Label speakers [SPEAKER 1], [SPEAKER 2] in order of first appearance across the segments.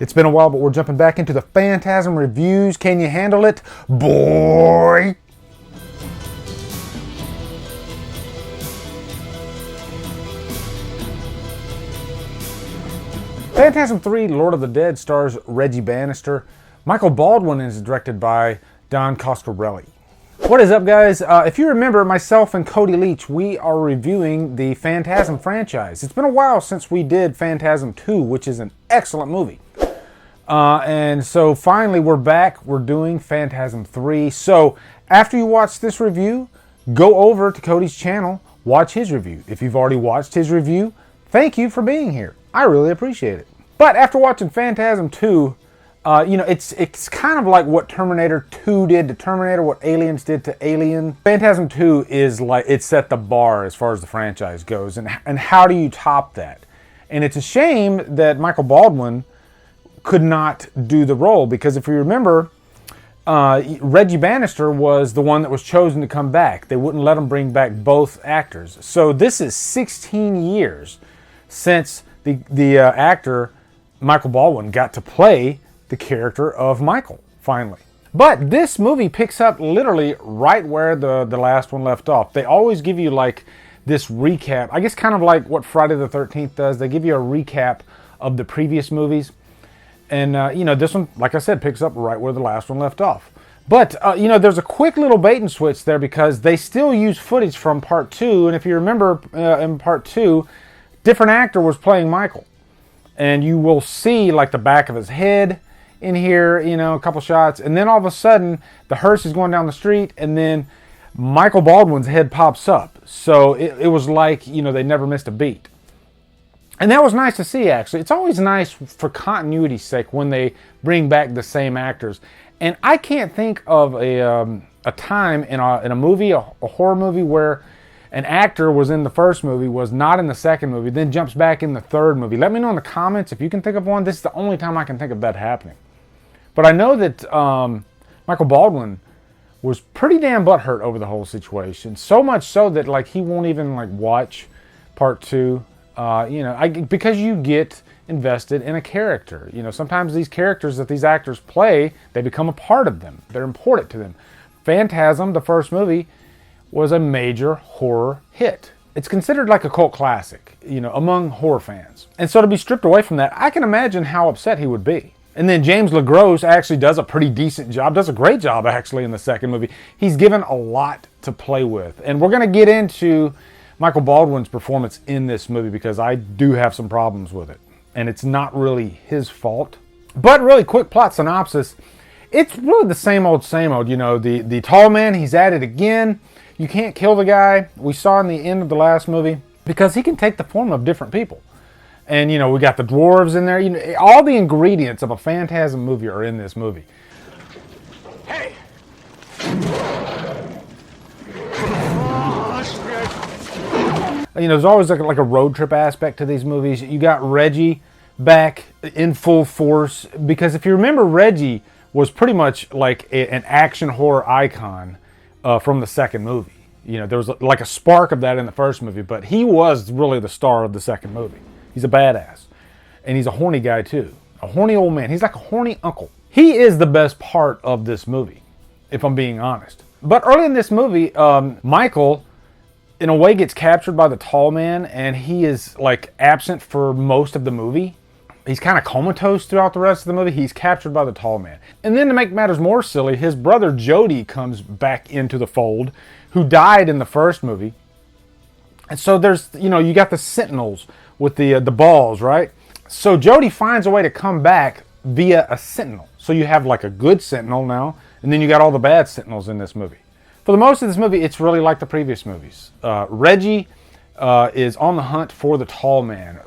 [SPEAKER 1] It's been a while, but we're jumping back into the Phantasm reviews. Can you handle it, boy? Phantasm III Lord of the Dead stars Reggie Bannister. Michael Baldwin is directed by Don Coscarelli. What is up, guys? If you remember, myself and Cody Leach, we are reviewing the Phantasm franchise. It's been a while since we did Phantasm II, which is an excellent movie. And so finally we're back. We're doing Phantasm 3. So after you watch this review, go over to Cody's channel, watch his review. If you've already watched his review, thank you for being here. I really appreciate it. But after watching Phantasm 2, you know, it's kind of like what Terminator 2 did to Terminator, what Aliens did to Alien. Phantasm 2 is like, it set the bar as far as the franchise goes, and how do you top that? And it's a shame that Michael Baldwin could not do the role, because if you remember, Reggie Bannister was the one that was chosen to come back. They wouldn't let him bring back both actors. So this is 16 years since the actor Michael Baldwin got to play the character of Michael, finally. But this movie picks up literally right where the last one left off. They always give you like this recap, I guess kind of like what Friday the 13th does. They give you a recap of the previous movies. And, you know, this one, like I said, picks up right where the last one left off. But, you know, there's a quick little bait and switch there, because they still use footage from part 2. And if you remember, in part 2, different actor was playing Michael. And you will see, like, the back of his head in here, you know, a couple shots. And then all of a sudden, the hearse is going down the street, and then Michael Baldwin's head pops up. So it was like, you know, they never missed a beat. And that was nice to see, actually. It's always nice for continuity's sake when they bring back the same actors. And I can't think of a time in a movie, a horror movie, where an actor was in the first movie, was not in the second movie, then jumps back in the third movie. Let me know in the comments if you can think of one. This is the only time I can think of that happening. But I know that Michael Baldwin was pretty damn butthurt over the whole situation. So much so that, like, he won't even, like, watch part 2. You know, because you get invested in a character. You know, sometimes these characters that these actors play, they become a part of them. They're important to them. Phantasm, the first movie, was a major horror hit. It's considered like a cult classic, you know, among horror fans. And so to be stripped away from that, I can imagine how upset he would be. And then James LeGros actually does a pretty decent job, does a great job actually in the second movie. He's given a lot to play with. And we're going to get into Michael Baldwin's performance in this movie, because I do have some problems with it. And it's not really his fault. But really quick plot synopsis. It's really the same old, you know, the tall man, he's at it again. You can't kill the guy. We saw in the end of the last movie, because he can take the form of different people. And, you know, we got the dwarves in there. You know, all the ingredients of a Phantasm movie are in this movie. Hey! You know, there's always like a road trip aspect to these movies. You got Reggie back in full force, because if you remember, Reggie was pretty much like an action horror icon from the second movie. You know, there was like a spark of that in the first movie, but he was really the star of the second movie. He's a badass. And he's a horny guy too. A horny old man. He's like a horny uncle. He is the best part of this movie, if I'm being honest. But early in this movie, Michael, in a way, gets captured by the tall man, and he is like absent for most of the movie. He's kind of comatose throughout the rest of the movie. He's captured by the tall man. And then to make matters more silly, his brother Jody comes back into the fold, who died in the first movie. And so there's, you know, you got the Sentinels with the balls, right? So Jody finds a way to come back via a Sentinel. So you have like a good Sentinel now, and then you got all the bad Sentinels in this movie. For the most of this movie, it's really like the previous movies. Reggie is on the hunt for the tall man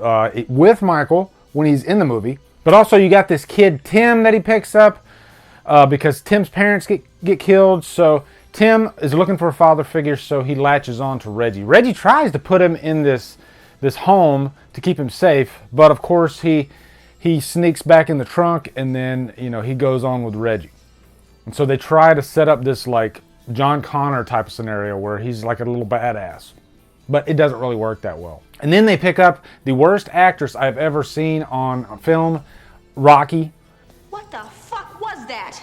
[SPEAKER 1] with Michael when he's in the movie. But also you got this kid, Tim, that he picks up because Tim's parents get killed. So Tim is looking for a father figure, so he latches on to Reggie. Reggie tries to put him in this home to keep him safe, but of course he sneaks back in the trunk, and then, you know, he goes on with Reggie. And so they try to set up this like John Connor type of scenario where he's like a little badass, but it doesn't really work that well. And then they pick up the worst actress I've ever seen on film Rocky.
[SPEAKER 2] What the fuck was that?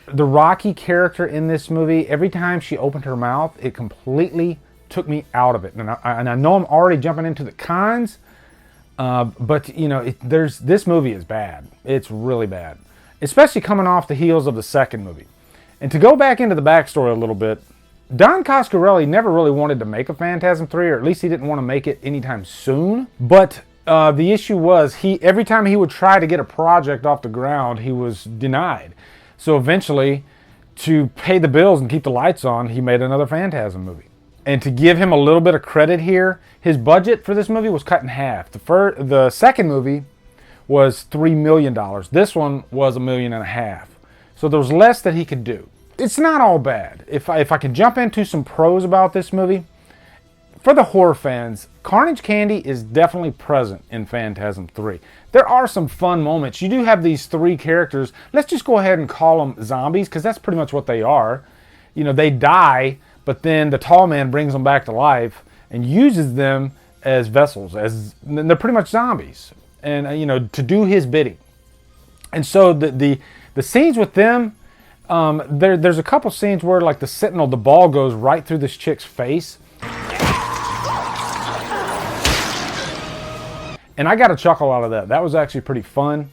[SPEAKER 1] The Rocky character in this movie, every time she opened her mouth, it completely took me out of it. And I know I'm already jumping into the cons, but you know, this movie is bad. It's really bad, especially coming off the heels of the second movie. And to go back into the backstory a little bit, Don Coscarelli never really wanted to make a Phantasm 3, or at least he didn't want to make it anytime soon. But the issue was, every time he would try to get a project off the ground, he was denied. So eventually, to pay the bills and keep the lights on, he made another Phantasm movie. And to give him a little bit of credit here, his budget for this movie was cut in half. The second movie was $3 million. This one was $1.5 million. So there was less that he could do. It's not all bad. If I can jump into some pros about this movie, for the horror fans, Carnage Candy is definitely present in Phantasm 3. There are some fun moments. You do have these three characters. Let's just go ahead and call them zombies, because that's pretty much what they are. You know, they die, but then the tall man brings them back to life and uses them as vessels. They're pretty much zombies, and you know, to do his bidding. And so the scenes with them, there's a couple scenes where, like, the Sentinel, the ball goes right through this chick's face. And I got a chuckle out of that. That was actually pretty fun.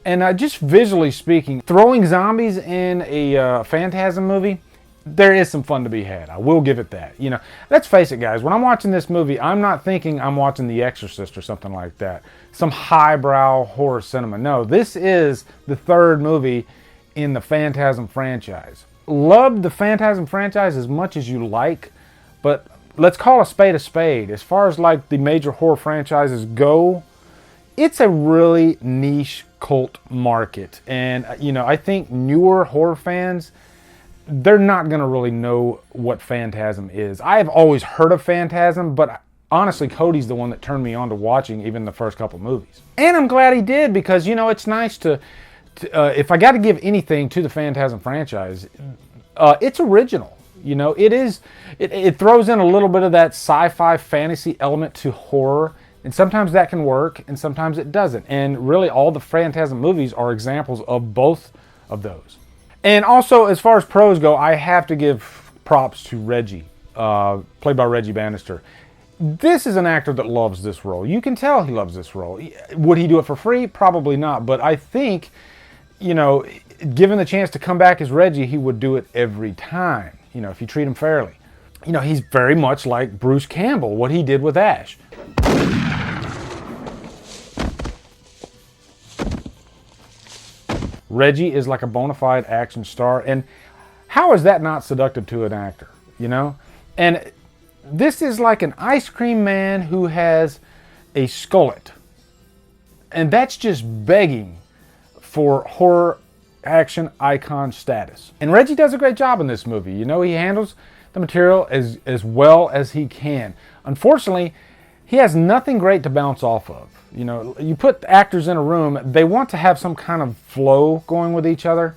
[SPEAKER 1] And just visually speaking, throwing zombies in a Phantasm movie, there is some fun to be had. I will give it that. You know, let's face it, guys. When I'm watching this movie, I'm not thinking I'm watching The Exorcist or something like that. Some highbrow horror cinema. No, this is the third movie in the Phantasm franchise. Loved the Phantasm franchise as much as you like, but let's call a spade a spade. As far as like the major horror franchises go, it's a really niche cult market. And you know, I think newer horror fans, they're not going to really know what Phantasm is. I have always heard of Phantasm, but honestly, Cody's the one that turned me on to watching even the first couple movies. And I'm glad he did, because you know, it's nice to if I got to give anything to the Phantasm franchise, it's original. You know, it throws in a little bit of that sci-fi fantasy element to horror, and sometimes that can work and sometimes it doesn't. And really, all the Phantasm movies are examples of both of those. And also, as far as pros go, I have to give props to Reggie, played by Reggie Bannister. This is an actor that loves this role. You can tell he loves this role. Would he do it for free? Probably not. But I think, you know, given the chance to come back as Reggie, he would do it every time, you know, if you treat him fairly. You know, he's very much like Bruce Campbell, what he did with Ash. Reggie is like a bona fide action star, and how is that not seductive to an actor, you know? And this is like an ice cream man who has a skullet, and that's just begging for horror action icon status. And Reggie does a great job in this movie. You know, he handles the material as well as he can. Unfortunately, he has nothing great to bounce off of. You know, you put actors in a room, they want to have some kind of flow going with each other.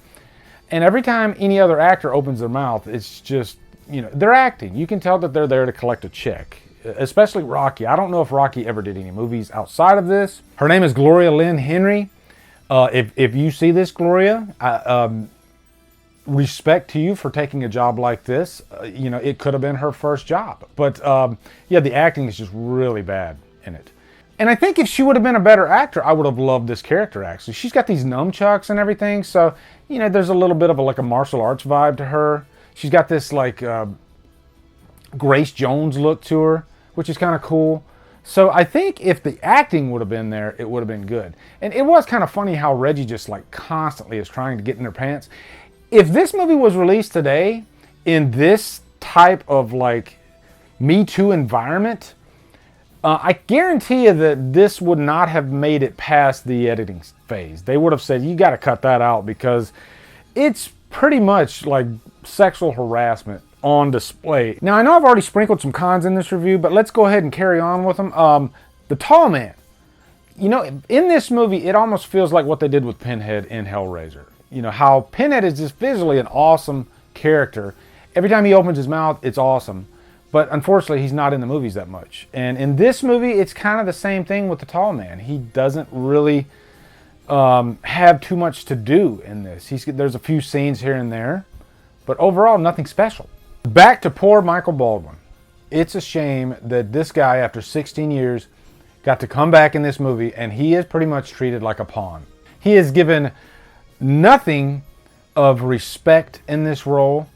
[SPEAKER 1] And every time any other actor opens their mouth, it's just, you know, they're acting. You can tell that they're there to collect a check. Especially Rocky. I don't know if Rocky ever did any movies outside of this. Her name is Gloria Lynn Henry. If you see this, Gloria, respect to you for taking a job like this. You know, it could have been her first job. But yeah, the acting is just really bad in it. And I think if she would have been a better actor, I would have loved this character, actually. She's got these nunchucks and everything, so, you know, there's a little bit of like a martial arts vibe to her. She's got this like Grace Jones look to her, which is kind of cool. So I think if the acting would have been there, it would have been good. And it was kind of funny how Reggie just like constantly is trying to get in her pants. If this movie was released today in this type of like Me Too environment, I guarantee you that this would not have made it past the editing phase. They would have said, you got to cut that out, because it's pretty much like sexual harassment on display. Now, I know I've already sprinkled some cons in this review, but let's go ahead and carry on with them. The tall man. You know, in this movie, it almost feels like what they did with Pinhead in Hellraiser. You know, how Pinhead is just visually an awesome character. Every time he opens his mouth, it's awesome. But unfortunately, he's not in the movies that much. And in this movie, it's kind of the same thing with the tall man. He doesn't really have too much to do in this. There's a few scenes here and there, but overall nothing special. Back to poor Michael Baldwin. It's a shame that this guy, after 16 years, got to come back in this movie, and he is pretty much treated like a pawn. He is given nothing of respect in this role.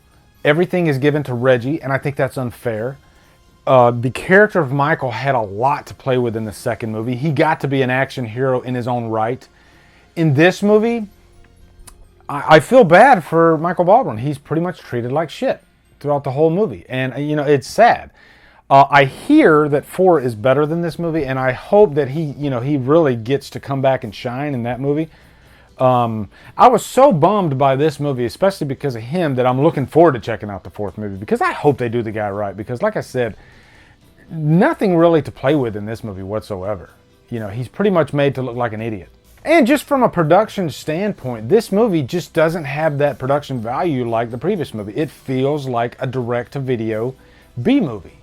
[SPEAKER 1] Everything is given to Reggie, and I think that's unfair. The character of Michael had a lot to play with in the second movie. He got to be an action hero in his own right. In this movie, I feel bad for Michael Baldwin. He's pretty much treated like shit throughout the whole movie. And, you know, it's sad. I hear that 4 is better than this movie, and I hope that he really gets to come back and shine in that movie. I was so bummed by this movie, especially because of him, that I'm looking forward to checking out the 4th movie, because I hope they do the guy right. Because like I said, nothing really to play with in this movie whatsoever. You know, he's pretty much made to look like an idiot. And just from a production standpoint, this movie just doesn't have that production value like the previous movie. It feels like a direct-to-video B-movie.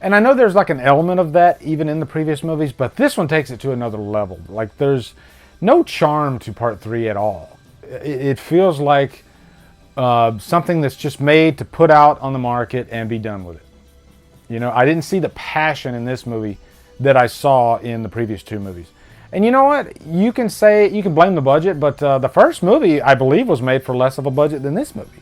[SPEAKER 1] And I know there's like an element of that even in the previous movies, but this one takes it to another level. Like, there's no charm to Part 3 at all. It feels like something that's just made to put out on the market and be done with it. You know, I didn't see the passion in this movie that I saw in the previous 2 movies. And you know what? You can blame the budget, but the first movie, I believe, was made for less of a budget than this movie.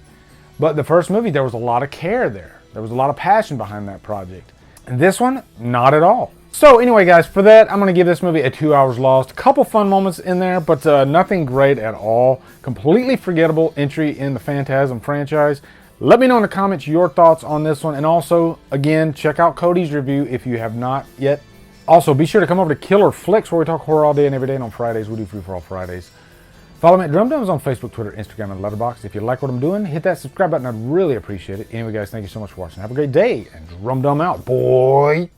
[SPEAKER 1] But the first movie, there was a lot of care there. There was a lot of passion behind that project. And this one, not at all. So anyway, guys, for that, I'm going to give this movie a 2 hours lost. Couple fun moments in there, but nothing great at all. Completely forgettable entry in the Phantasm franchise. Let me know in the comments your thoughts on this one. And also, again, check out Cody's review if you have not yet. Also, be sure to come over to Killer Flicks, where we talk horror all day and every day. And on Fridays, we do Free For All Fridays. Follow me at Drumdums on Facebook, Twitter, Instagram, and Letterboxd. If you like what I'm doing, hit that subscribe button. I'd really appreciate it. Anyway, guys, thank you so much for watching. Have a great day, and Drumdum out, boy.